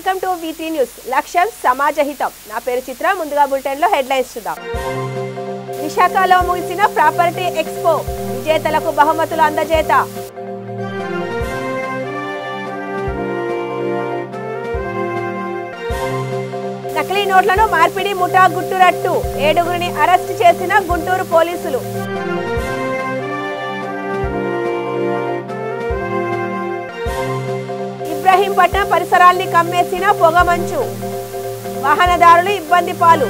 Welcome to V3 news. లక్ష్యం సమాజహితం. నా పేరు చిత్ర. ముందుగా బులెటిన్ లో హెడ్లైన్స్ చూద్దాం. విశాఖలో ముగిసిన ప్రాపర్టీ ఎక్స్పో, విజేతలకు బహుమతులు అందజేత. నకిలీ నోట్లను మార్పిడి ముఠా గుట్టురట్టు, 7గురిని అరెస్ట్ చేసిన గుంటూరు పోలీసులు. ఇబ్రహీంపట్నం పరిసరాల్ని కమ్మేసిన పొగమంచు, వాహనదారులు ఇబ్బంది పాలు.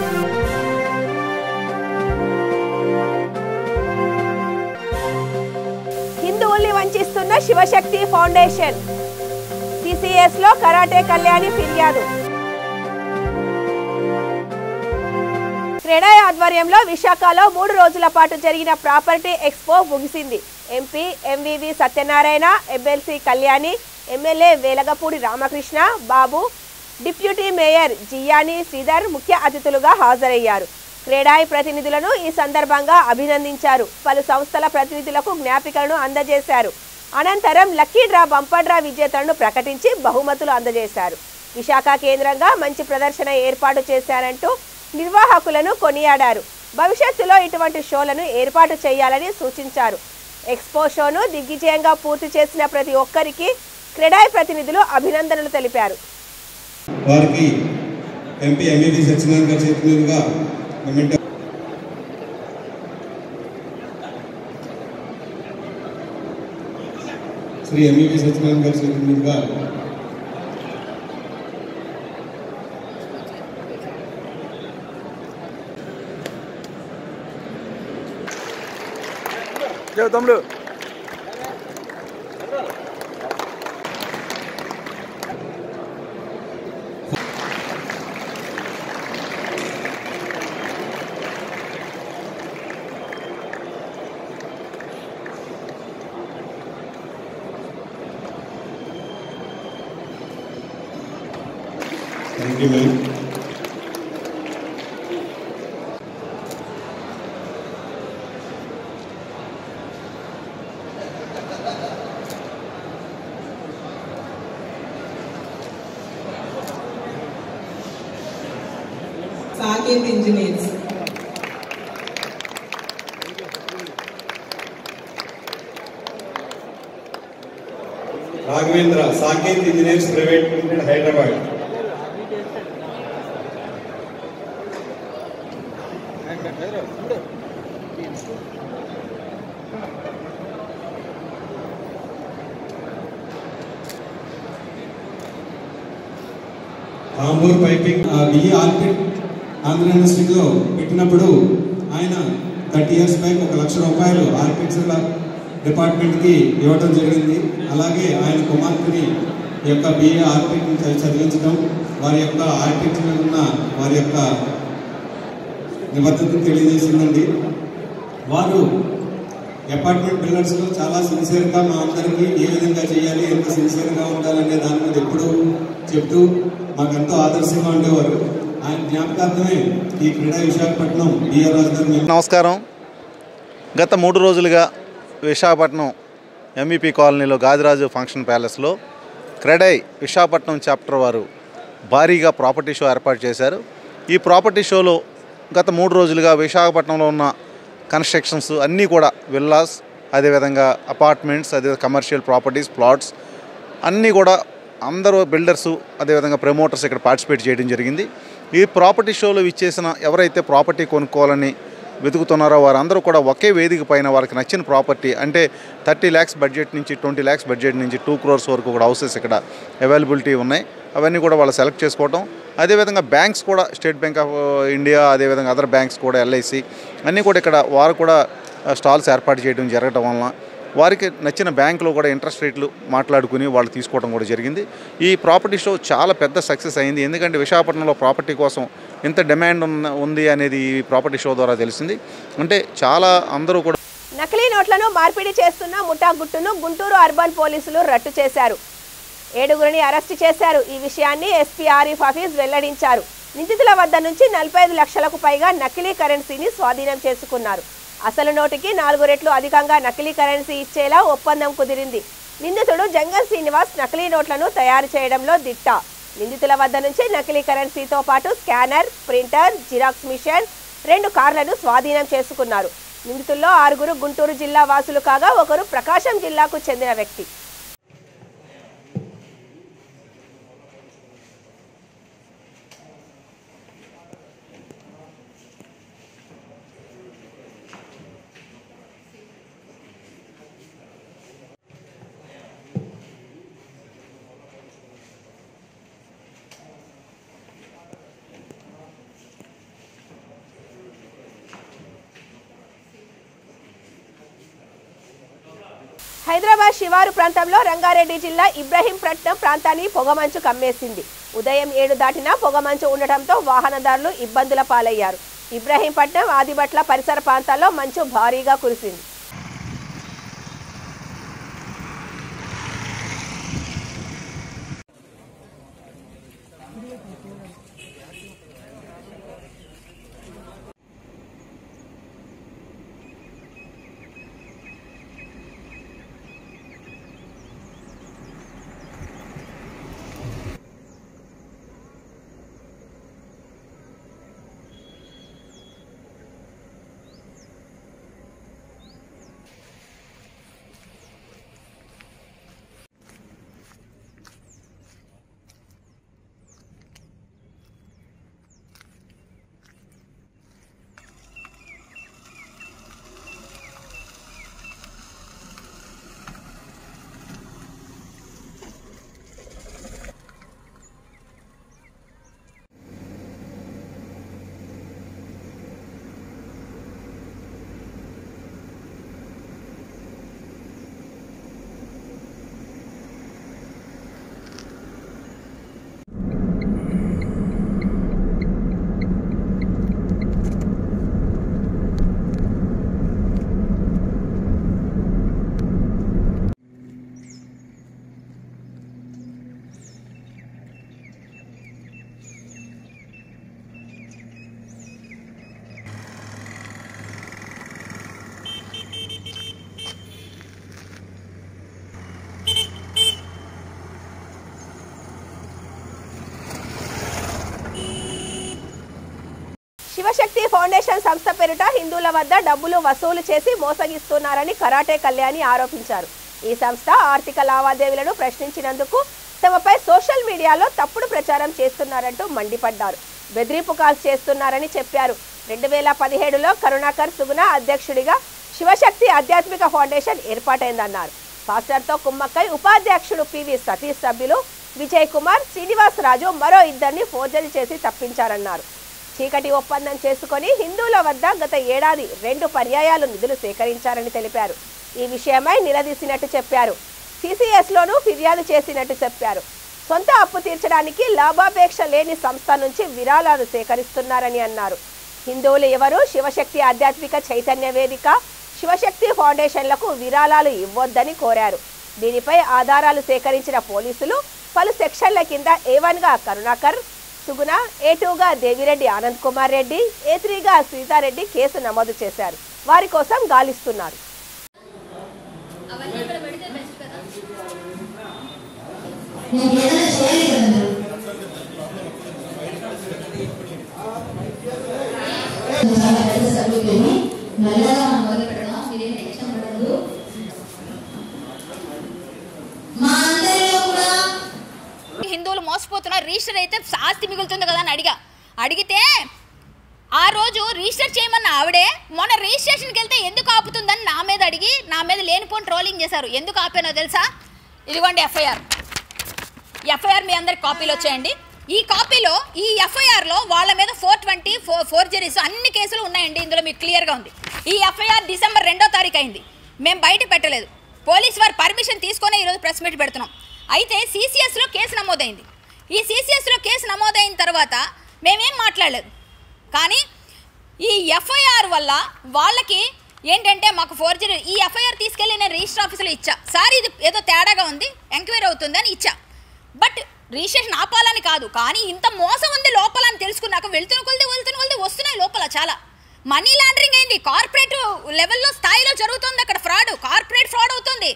హిందువుల్ని వంచిస్తున్న శివశక్తి ఫౌండేషన్, CCS లో కరాటే కళ్యాణి ఫిర్యాదు. క్రెడాయ్ ఆధ్వర్యంలో విశాఖలో 3 రోజుల పాటు జరిగిన ప్రాపర్టీ ఎక్స్పో ముగిసింది. MP MVV Satyanarayana, MLC Kalyani, MLA Velagapudi Ramakrishna Babu, deputy mayor Jiyani Sridhar ముఖ్య అతిథులుగా హాజరయ్యారు. క్రెడాయ్ ప్రతినిధులను ఈ సందర్భంగా అభినందించారు. పలు సంస్థల ప్రతినిధులకు జ్ఞాపికలను అందజేశారు. అనంతరం లక్కీ డ్రా బంపర్ డ్రా విజేతలను ప్రకటించి బహుమతులు అందజేశారు. విశాఖ కేంద్రంగా మంచి ప్రదర్శన ఏర్పాటు చేశారంటూ నిర్వాహకులను కొనియాడారు. భవిష్యత్తులో ఇటువంటి షోలను ఏర్పాటు చేయాలని సూచించారు. ఎక్స్పో షోను దిగ్విజయంగా పూర్తి చేసిన ప్రతి ఒక్కరికి క్రెడాయ్ ప్రతినిధులు అభినందనలు తెలిపారు. వారికి ఎంపీ ఎంవివి సత్యనారాయణ గారి చేతుల మీదుగా శ్రీ ఎంవివి సత్యనారాయణ గారి చేతుల మీదుగా తమ్ముడు thank you ma'am. Saket Engineers. Raghavendra, Saket engineers private limited, Hyderabad. Rampur piping BE architect Andhra యూనివర్సిటీలో పెట్టినప్పుడు ఆయన 30 years బ్యాక్ 1 లక్ష రూపాయలు ఆర్కిటెక్చర్ డిపార్ట్మెంట్కి ఇవ్వడం జరిగింది. అలాగే ఆయన కుమార్తెని ఈ యొక్క బిఏ ఆర్కిటెక్ట్ని చదివించడం, వారి యొక్క ఆర్కిటెక్చర్ మీద ఉన్న వారి యొక్క నిబద్ధతను తెలియజేసిందండి. వారు అపార్ట్మెంట్ బిల్డర్స్లో చాలా సిన్సియర్గా మా అందరికీ ఏ విధంగా చేయాలి, ఎంత సిన్సియర్గా ఉండాలనే దాని మీద ఎప్పుడూ చెప్తూ మాకెంతో ఆదర్శంగా ఉండేవారు. ఆయన జ్ఞాపకార్థమే ఈ క్రీడా విశాఖపట్నం బిఆర్ రాజధాని. నమస్కారం. గత 3 రోజులుగా విశాఖపట్నం ఎంఈపీ కాలనీలో గాదిరాజు ఫంక్షన్ ప్యాలెస్లో క్రెడాయ్ విశాఖపట్నం చాప్టర్ వారు భారీగా ప్రాపర్టీ షో ఏర్పాటు చేశారు. ఈ ప్రాపర్టీ షోలో గత 3 రోజులుగా విశాఖపట్నంలో ఉన్న కన్స్ట్రక్షన్స్ అన్నీ కూడా విల్లాస్, అదేవిధంగా అపార్ట్మెంట్స్, అదే కమర్షియల్ ప్రాపర్టీస్, ప్లాట్స్ అన్నీ కూడా అందరూ బిల్డర్సు, అదేవిధంగా ప్రమోటర్స్ ఇక్కడ పార్టిసిపేట్ చేయడం జరిగింది. ఈ ప్రాపర్టీ షోలో ఇచ్చేసిన ఎవరైతే ప్రాపర్టీ కొనుక్కోవాలని వెతుకుతున్నారో వారందరూ కూడా ఒకే వేదిక పైన వారికి నచ్చిన ప్రాపర్టీ అంటే 30 lakhs బడ్జెట్ నుంచి 20 lakhs బడ్జెట్ నుంచి 2 crores వరకు కూడా హౌసెస్ ఇక్కడ అవైలబిలిటీ ఉన్నాయి. అవన్నీ కూడా వాళ్ళు సెలెక్ట్ చేసుకోవటం, అదేవిధంగా బ్యాంక్స్ కూడా స్టేట్ బ్యాంక్ ఆఫ్ ఇండియా, అదేవిధంగా అదర్ బ్యాంక్స్ కూడా LIC అన్నీ కూడా ఇక్కడ వారు కూడా స్టాల్స్ ఏర్పాటు చేయడం జరగటం వలన వారికి నచ్చిన బ్యాంకులో కూడా ఇంట్రెస్ట్ రేట్లు మాట్లాడుకుని వాళ్ళు తీసుకోవడం కూడా జరిగింది. ఈ ప్రాపర్టీ షో చాలా పెద్ద సక్సెస్ అయింది. ఎందుకంటే విశాఖపట్నంలో ప్రాపర్టీ కోసం ఎంత డిమాండ్ ఉంది అనేది ఈ ప్రాపర్టీ షో ద్వారా తెలిసింది. అంటే చాలా అందరూ కూడా నకిలీ నోట్లను మార్పిడి చేస్తున్న ముఠా గుట్టును గుంటూరు అర్బన్ పోలీసులు రట్టు చేశారు. 7గురిని అరెస్టు చేశారు. ఈ విషయాన్ని SP ఆరిఫ్ హఫీజ్ వెల్లడించారు. నిందితుల వద్ద నుంచి 45 లక్షలకు పైగా నకిలీ కరెన్సీని స్వాధీనం చేసుకున్నారు. అసలు నోటికి 4 రెట్లు అధికంగా నకిలీ కరెన్సీ ఇచ్చేలా ఒప్పందం కుదిరింది. నిందితుడు జంగల్ శ్రీనివాస్ నకిలీ నోట్లను తయారు చేయడంలో దిట్ట. నిందితుల వద్ద నుంచి నకిలీ కరెన్సీతో పాటు స్కానర్, ప్రింటర్, జిరాక్స్ మిషన్, 2 కార్లను స్వాధీనం చేసుకున్నారు. నిందితుల్లో 6 గుంటూరు జిల్లా వాసులు కాగా ఒకరు ప్రకాశం జిల్లాకు చెందిన వ్యక్తి. హైదరాబాద్ శివారు ప్రాంతంలో రంగారెడ్డి జిల్లా ఇబ్రహీంపట్నం ప్రాంతాన్ని పొగమంచు కమ్మేసింది. ఉదయం 7 దాటినా పొగమంచు ఉండటంతో వాహనదారులు ఇబ్బందుల పాలయ్యారు. ఇబ్రహీంపట్నం, ఆదిబట్ల పరిసర ప్రాంతాల్లో మంచు భారీగా కురిసింది. శివశక్తి ఫౌండేషన్ సంస్థ పేరిట హిందువుల వద్ద డబ్బులు వసూలు చేసి మోసగిస్తున్నారని కరాటే కళ్యాణి ఆరోపించారు. ఈ సంస్థ ఆర్థిక లావాదేవీలను ప్రశ్నించినందుకు తమపై సోషల్ మీడియాలో తప్పుడు ప్రచారం చేస్తున్నారంటూ మండిపడ్డారు. బెదిరింపు కాల్స్ చేస్తున్నారని చెప్పారు. 2017లో కరుణాకర్ సుగుణ అధ్యక్షుడిగా శివశక్తి ఆధ్యాత్మిక ఫౌండేషన్ ఏర్పాటైందన్నారు. పాస్టర్తో కుమ్మక్కై ఉపాధ్యక్షుడు పివి సతీష్, సభ్యులు విజయ్ కుమార్, శ్రీనివాస్ రాజు మరో 2 ఫోర్జరీ చేసి తప్పించారన్నారు. చీకటి ఒప్పందం చేసుకుని హిందువుల వద్ద గత ఏడాది 2 పర్యాయాలు నిధులు సేకరించారని తెలిపారు. ఈ విషయమై నిలదీసినట్టు చెప్పారు. సిసిఎస్లోనూ ఫిర్యాదు చేసినట్టు చెప్పారు. సొంత అప్పు తీర్చడానికి లాభాపేక్ష లేని సంస్థ నుంచి విరాళాలు సేకరిస్తున్నారని అన్నారు. హిందువులు ఎవరు శివశక్తి ఆధ్యాత్మిక చైతన్య వేదిక, శివశక్తి ఫౌండేషన్లకు విరాళాలు ఇవ్వొద్దని కోరారు. దీనిపై ఆధారాలు సేకరించిన పోలీసులు పలు సెక్షన్ల కింద A1గా కరుణాకర్ సుగుణ, A2గా దేవిరెడ్డి ఆనంద్ కుమార్ రెడ్డి, A3గా సీతారెడ్డి కేసు నమోదు చేశారు. వారి కోసం గాలిస్తున్నారు. హిందువులు మోసపోతున్నారు, రిజిస్టర్ అయితే ఆస్తి మిగులుతుంది కదా అని అడిగితే ఆ రోజు రిజిస్టర్ చేయమన్న ఆవిడే మొన్న రిజిస్ట్రేషన్కి వెళ్తే ఎందుకు ఆపుతుందని నా మీద అడిగి నా మీద లేనిపోని ట్రోలింగ్ చేశారు. ఎందుకు ఆపానో తెలుసా? ఇదిగోండి ఎఫ్ఐఆర్ మీ అందరికి కాపీలు వచ్చేయండి. ఈ కాపీలో ఈ ఎఫ్ఐఆర్లో వాళ్ళ మీద 420 ఫోర్జరీస్ అన్ని కేసులు ఉన్నాయండి. ఇందులో మీకు క్లియర్గా ఉంది. ఈ ఎఫ్ఐఆర్ డిసెంబర్ 2వ తారీఖు అయింది. మేము బయట పెట్టలేదు. పోలీస్ వారు పర్మిషన్ తీసుకొని ఈరోజు ప్రెస్ మీట్ పెడుతున్నాం. అయితే సిసిఎస్లో కేసు నమోదైంది. ఈ సిసిఎస్లో కేసు నమోదైన తర్వాత మేమేం మాట్లాడలేదు. కానీ ఈ ఎఫ్ఐఆర్ వల్ల వాళ్ళకి ఏంటంటే మాకు ఫోర్జరీ, ఈ ఎఫ్ఐఆర్ తీసుకెళ్ళి నేను రిజిస్టర్ ఆఫీసులో ఇచ్చా. సార్ ఇది ఏదో తేడాగా ఉంది, ఎంక్వైరీ అవుతుంది అని ఇచ్చా. బట్ రిజిస్ట్రేషన్ ఆపాలని కాదు, కానీ ఇంత మోసం ఉంది లోపల అని తెలుసుకున్నాక వెళ్తున్న కొలది వస్తున్నాయి లోపల చాలా. మనీ లాండరింగ్ అయింది, కార్పొరేట్ లెవెల్లో స్థాయిలో జరుగుతుంది అక్కడ ఫ్రాడ్, కార్పొరేట్ ఫ్రాడ్ అవుతుంది.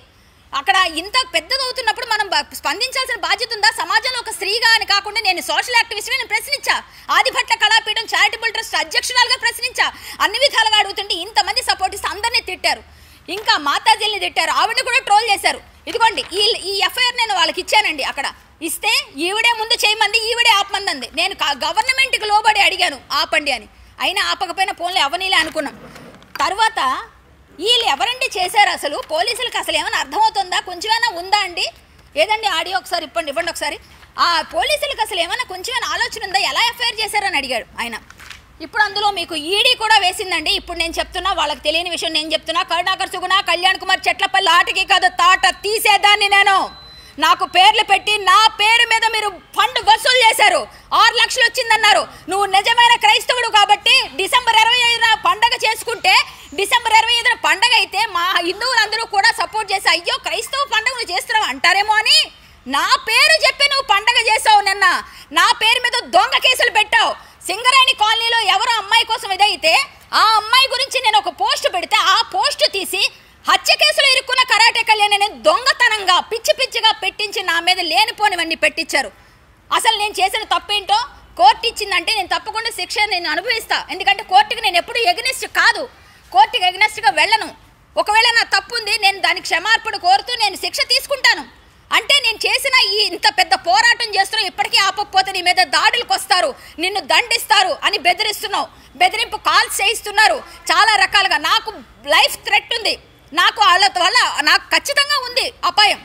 అక్కడ ఇంత పెద్దదవుతున్నప్పుడు మనం స్పందించాల్సిన బాధ్యత ఉందా? సమాజంలో ఒక స్త్రీగా అని కాకుండా నేను సోషల్ యాక్టివిస్ట్గా నేను ప్రశ్నించా. ఆదిభట్ల కళాపీఠం చారిటబుల్ ట్రస్ట్ అధ్యక్షురాలుగా ప్రశ్నించా. అన్ని విధాలుగా అడుగుతుంటే ఇంతమంది సపోర్ట్ ఇస్తే అందరినీ తిట్టారు. ఇంకా మాతాజీల్ని తిట్టారు, ఆవిడని కూడా ట్రోల్ చేశారు. ఇదిగోండి ఈ ఎఫ్ఐఆర్ నేను వాళ్ళకి ఇచ్చానండి. అక్కడ ఇస్తే ఈవిడే ముందు చేయమంది, ఈవిడే ఆపమంది. నేను గవర్నమెంట్కి లోబడి అడిగాను ఆపండి అని, అయినా ఆపకపోయినా ఫోన్లో అవనీలే అనుకున్నాం. తర్వాత వీళ్ళు ఎవరండి చేశారు? అసలు పోలీసులకు అసలు ఏమైనా అర్థమవుతుందా? కొంచెమైనా ఉందా అండి? ఏదండి ఆడియో ఒకసారి ఇవ్వండి ఒకసారి. ఆ పోలీసులకు అసలు ఏమైనా కొంచెమైనా ఆలోచన ఉందా? ఎలా ఎఫ్ఐఆర్ చేశారని అడిగాడు ఆయన. ఇప్పుడు అందులో మీకు ఈడీ కూడా వేసిందండి. ఇప్పుడు నేను చెప్తున్నా, వాళ్ళకి తెలియని విషయం నేను చెప్తున్నా. కరుణాకర్ సుగుణ, కళ్యాణ్ కుమార్ చెట్లపల్లి ఆటకి కాదు తాట తీసేదాన్ని నేను. నాకు పేర్లు పెట్టి నా పేరు మీద మీరు ఫండ్ వసూలు చేశారు. 6 లక్షలు వచ్చిందన్నారు. నువ్వు నిజమైన క్రైస్తవుడు కాబట్టి డిసెంబర్ 25న పండగ చేసుకుంటే, డిసెంబర్ 25న పండగ అయితే మా హిందువులందరూ కూడా సపోర్ట్ చేసి అయ్యో క్రైస్తవ పండగ నువ్వు చేస్తున్నావు అంటారేమో అని నా పేరు చెప్పి నువ్వు పండగ చేసావు. నిన్న నా పేరు మీద దొంగ కేసులు పెట్టావు. సింగరేణి కాలనీలో ఎవరో అమ్మాయి కోసం ఇదైతే ఆ అమ్మాయి గురించి నేను ఒక పోస్ట్ పెడితే ఆ పోస్ట్ తీసి హత్య కేసులో ఇరుక్కున్న కరాటే కళ్యాణ్ అనే దొంగతనంగా పిచ్చి పిచ్చిగా పెట్టించి నా మీద లేనిపోనివన్నీ పెట్టించారు. అసలు నేను చేసిన తప్పేంటో కోర్టు ఇచ్చిందంటే నేను తప్పకుండా శిక్ష నేను అనుభవిస్తా. ఎందుకంటే కోర్టుకి నేను ఎప్పుడు ఎగనిస్ట్ కాదు, కోర్టుకి ఎగనిస్ట్గా వెళ్ళను. ఒకవేళ నా తప్పు ఉంది, నేను దానికి క్షమార్పణ కోరుతూ నేను శిక్ష తీసుకుంటాను. అంటే నేను చేసిన ఈ ఇంత పెద్ద పోరాటం చేస్తున్నా, ఇప్పటికీ ఆపకపోతే నీ మీద దాడులకు వస్తారు, నిన్ను దండిస్తారు అని బెదిరిస్తున్నావు. బెదిరింపు కాల్స్ చేయిస్తున్నారు చాలా రకాలుగా. నాకు లైఫ్ థ్రెట్ ఉంది, నాకు వాళ్ళ వల్ల నాకు ఖచ్చితంగా ఉంది అపాయం.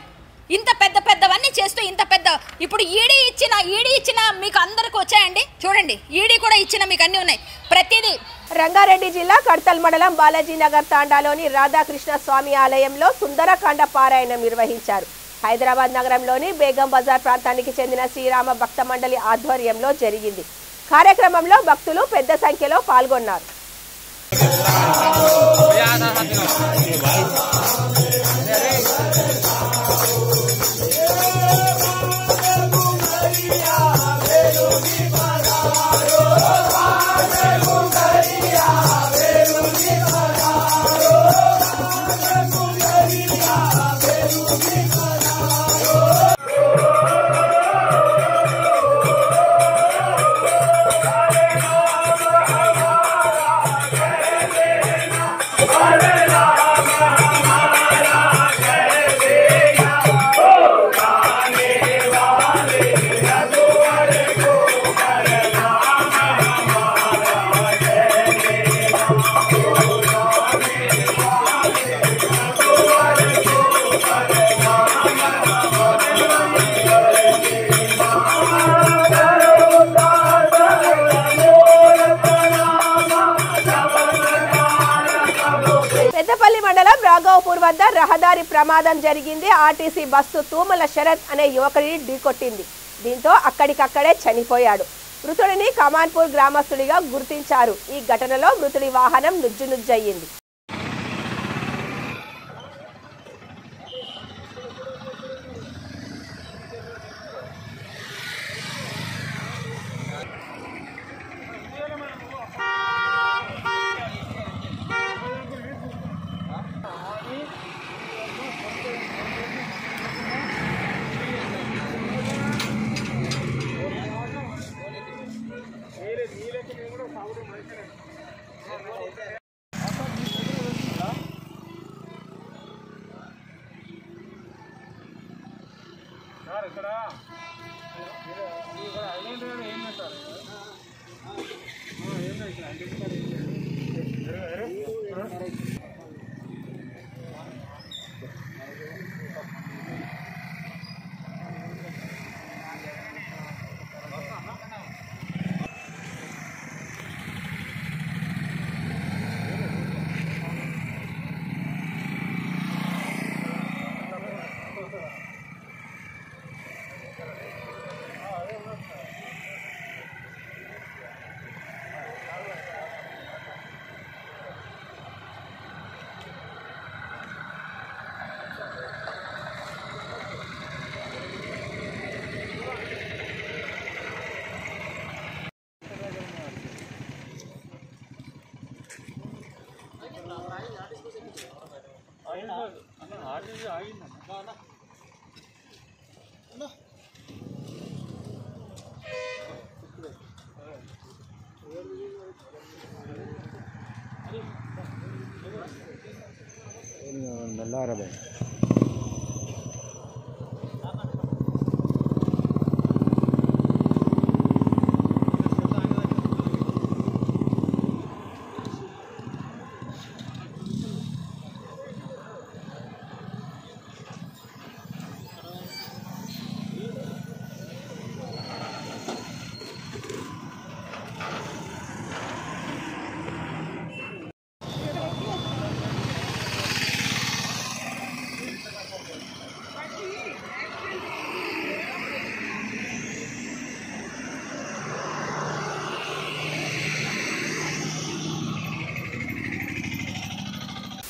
ఇంత పెద్దవన్నీ చేస్తూ ఇంత పెద్ద ఇప్పుడు ఈడీ ఇచ్చిన మీకు అందరికి వచ్చాయండి. చూడండి, ఈడీ కూడా ఇచ్చిన మీకు అన్నీ ఉన్నాయి ప్రతిదీ. రంగారెడ్డి జిల్లా కడ్తల్ మండలం బాలాజీనగర్ తాండాలోని రాధాకృష్ణ స్వామి ఆలయంలో సుందరకాండ పారాయణం నిర్వహించారు. హైదరాబాద్ నగరంలోని బేగం బజార్ ప్రాంతానికి చెందిన శ్రీరామ భక్త మండలి ఆధ్వర్యంలో జరిగింది. కార్యక్రమంలో భక్తులు పెద్ద సంఖ్యలో పాల్గొన్నారు. పెద్దపల్లి మండలం రాఘవపూర్ వద్ద రహదారి ప్రమాదం జరిగింది. ఆర్టీసీ బస్సు తూమల శరత్ అనే యువకుడిని ఢీకొట్టింది. దీంతో అక్కడికక్కడే చనిపోయాడు. మృతుడిని కమాన్పూర్ గ్రామస్తుడిగా గుర్తించారు. ఈ ఘటనలో మృతుడి వాహనం నుజ్జునుజ్జయింది.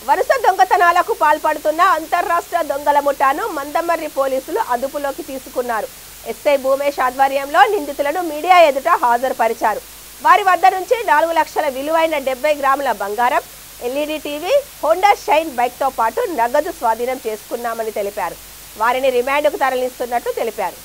వరుస దొంగతనాలకు పాల్పడుతున్న అంతర్రాష్ట్ర దొంగల ముఠాను మందమర్రి పోలీసులు అదుపులోకి తీసుకున్నారు. ఎస్ఐ భూమేష్ ఆధ్వర్యంలో నిందితులను మీడియా ఎదుట హాజరుపరిచారు. వారి వద్ద నుంచి 4 లక్షల విలువైన 70 గ్రాముల బంగారం, ఎల్ఈడి టీవీ, హోండా షైన్ బైక్తో పాటు నగదు స్వాధీనం చేసుకున్నామని తెలిపారు. వారిని రిమాండ్కు తరలిస్తున్నట్టు తెలిపారు.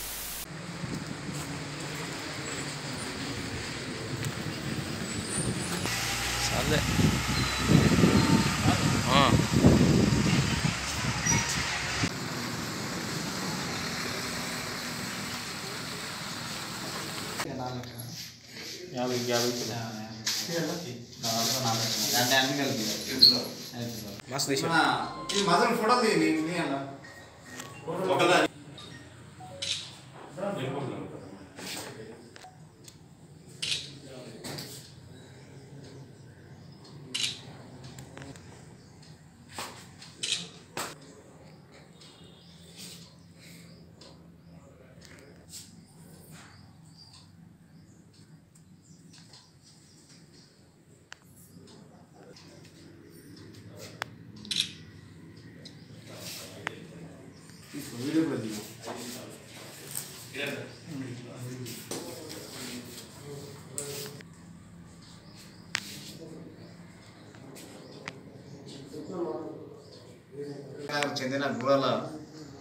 చెందిన గురాల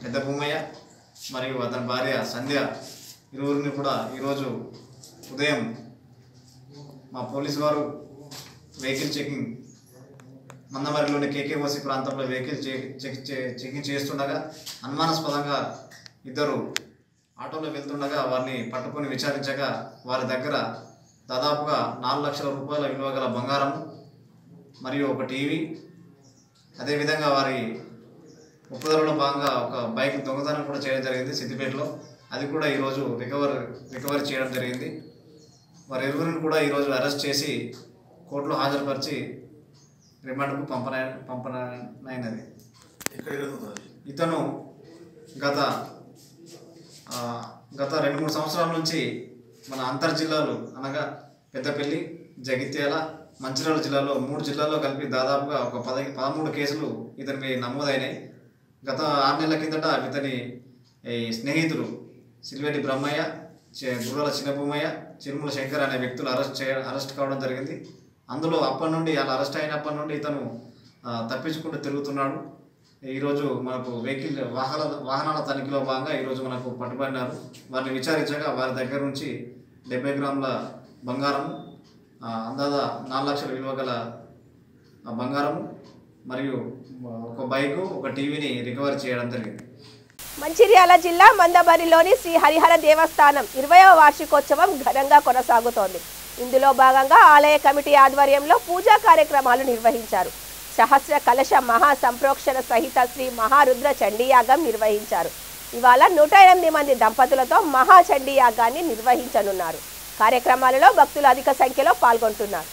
పెద్ద భూమయ్య మరియు అతని భార్య సంధ్య ఇరువురిని కూడా ఈరోజు ఉదయం మా పోలీసు వారు వెహికల్ చెకింగ్ మందమరిలోని కేకేఓసి ప్రాంతంలో వెహికల్ చెకింగ్ చేస్తుండగా అనుమానాస్పదంగా ఇద్దరు ఆటోలో వెళ్తుండగా వారిని పట్టుకొని విచారించగా వారి దగ్గర దాదాపుగా 4 లక్షల రూపాయల విలువ గల బంగారం మరియు ఒక టీవీ, అదేవిధంగా వారి ఒప్పుదలలో భాగంగా ఒక బైక్ దొంగతనం కూడా చేయడం జరిగింది సిద్దిపేటలో. అది కూడా ఈరోజు రికవరీ చేయడం జరిగింది. వారి ఇరువురిని కూడా ఈరోజు అరెస్ట్ చేసి కోర్టులో హాజరుపరిచి రిమాండ్కు పంపనైనది. ఇతను గత 2-3 సంవత్సరాల నుంచి మన అంతర్జిల్లాలు అనగా పెద్దపల్లి, జగిత్యాల, మంచిర్యాల జిల్లాలో 3 జిల్లాల్లో కలిపి దాదాపుగా ఒక 13 కేసులు ఇతని నమోదైనాయి. గత 6 నెలల కిందట ఇతని స్నేహితులు సిల్వేటి బ్రహ్మయ్య, గుర్రాల చిన్నభూమయ్య, చిరుమల శంకర్ అనే వ్యక్తులు అరెస్ట్ కావడం జరిగింది. అందులో అప్పటి నుండి అలా అరెస్ట్ అయినప్పటి నుండి ఇతను తప్పించుకుంటూ తిరుగుతున్నాడు. ఈరోజు మనకు వాహనాల తనిఖీలో భాగంగా ఈరోజు మనకు పట్టుబడినారు. వారిని విచారించగా వారి దగ్గర నుంచి 70 గ్రాముల బంగారం, అందాజా 4 లక్షల విలువ గల బంగారము మరియు ఒక బైకు, ఒక టీవీని రికవరీ చేయడం జరిగింది. మంచిర్యాల జిల్లా మందమరిలోని శ్రీ హరిహర దేవస్థానం 20వ వార్షికోత్సవం ఘనంగా కొనసాగుతోంది. ఇందులో భాగంగా ఆలయ కమిటీ ఆధ్వర్యంలో పూజా కార్యక్రమాలు నిర్వహించారు. సహస్ర కలశ మహా సంప్రోక్షణ సహిత శ్రీ మహారుద్ర చండీయాగం నిర్వహించారు. ఇవాళ 108 మంది దంపతులతో మహా చండీయాగాన్ని నిర్వహించనున్నారు. కార్యక్రమాలలో భక్తులు అధిక సంఖ్యలో పాల్గొంటున్నారు.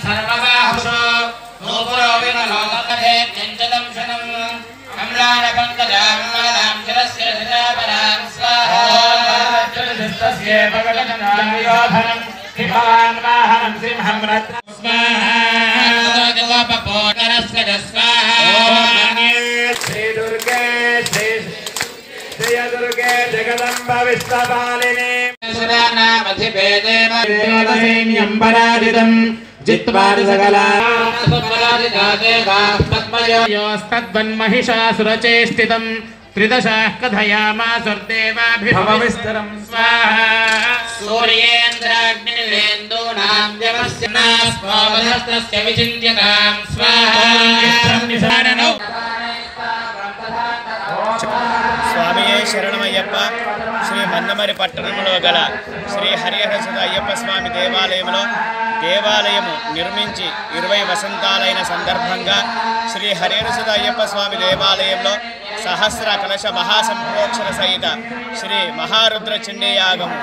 सर्वबाहुषो जगदम्बा विश्वपालिनी सैन्यं पराजितम् जित्वा सकलास्तद्वन्महिषासुरचेष्टितम् त्रिदशाः कथयामासुर्देवाभिभवविस्तरं स्वाहा सूर्येन्द्राग्निलेन्दूनां जवस्य नास्वावधस्तस्य विचिन्त्यतां स्वाहा స్వామియే శరణమయ్యప్ప. శ్రీ మన్నమరి పట్టణంలో గల శ్రీ హరిహరసుత అయ్యప్ప స్వామి దేవాలయము నిర్మించి 20 వసంతాలైన సందర్భంగా శ్రీ హరిహరసుత అయ్యప్ప స్వామి దేవాలయంలో సహస్ర కలశ మహాసంప్రోక్షణ సహిత శ్రీ మహారుద్ర చండీయాగము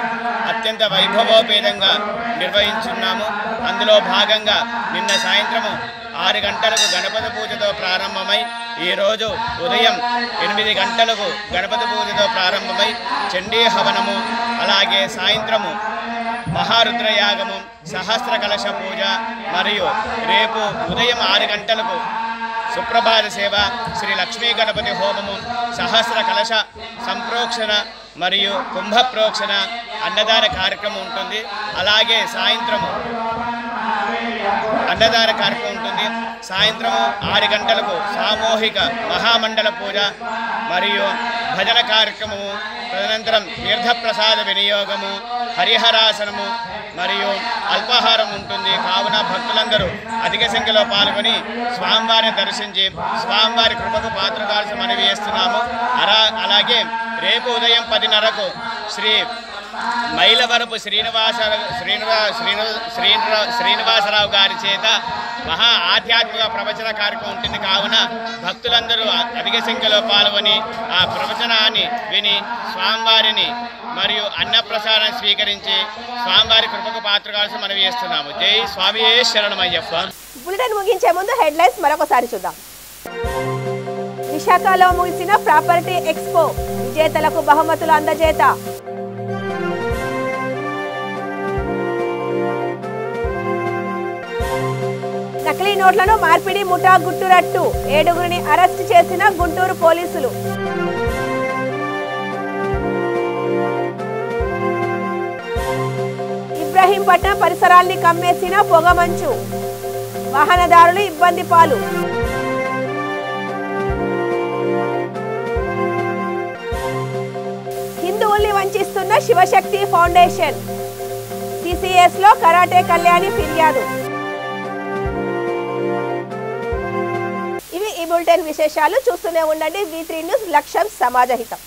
అత్యంత వైభవోపేతంగా నిర్వహించున్నాము. అందులో భాగంగా నిన్న సాయంత్రము 6 గంటలకు గణపతి పూజతో ప్రారంభమై ఈరోజు ఉదయం 8 గంటలకు గణపతి పూజతో ప్రారంభమై చండీ హవనము, అలాగే సాయంత్రము మహారుద్రయాగము, సహస్ర కలశ పూజ మరియు రేపు ఉదయం 6 గంటలకు సుప్రభాత సేవ, శ్రీ లక్ష్మీ గణపతి హోమము, సహస్ర కలశ సంప్రోక్షణ మరియు కుంభ ప్రోక్షణ అన్నదాన కార్యక్రమం ఉంటుంది. అలాగే సాయంత్రము అన్నదాన కార్యక్రమం ఉంటుంది. సాయంత్రము 6 గంటలకు సామూహిక మహామండల పూజ మరియు భజన కార్యక్రమము, తదనంతరం తీర్థప్రసాద వినియోగము, హరిహరాసనము మరియు అల్పాహారం ఉంటుంది. కావున భక్తులందరూ అధిక సంఖ్యలో పాల్గొని స్వామివారిని దర్శించి స్వామివారి కృపకు పాత్ర కావాల్సి మనవి చేస్తున్నాము. అలాగే రేపు ఉదయం 10:30కు శ్రీ మైలవరపు శ్రీనివాసరావు గారి చేత మహా ఆధ్యాత్మిక ప్రవచన కార్యక్రమం ఉంటుంది. కావున భక్తులందరూ అధిక సంఖ్యలో పాల్గొని ఆ ప్రవచనాన్ని విని స్వామివారిని మరియు అన్నప్రసాదాన్ని స్వీకరించి స్వామివారి కృపకు పాత్ర కావాల్సి మనవి చేస్తున్నాము. జై స్వామియే శరణమయ్యప్ప. బులెటిన్ ముగించే ముందు హెడ్లైన్స్ మరొకసారి చూద్దాం. విశాఖలో ముగిసిన ప్రాపర్టీ ఎక్స్పో, విజేతలకు బహుమతులు అందజేత. నకిలీ నోట్లను మార్పిడి ముఠా గుట్టురట్టు, 7గురిని అరెస్టు చేసిన గుంటూరు పోలీసులు. ఇబ్రహీంపట్నం పరిసరాల్ని కమ్మేసిన పొగమంచు, వాహనదారులు ఇబ్బంది పాలు. హిందువుల్ని వంచిస్తున్న శివశక్తి ఫౌండేషన్, సిసిఎస్ లో కరాటే కళ్యాణి ఫిర్యాదు. ఇవి ఈ బులెటిన్ విశేషాలు. చూస్తూనే ఉండండి V3 న్యూస్, లక్ష్యం సమాజహితం.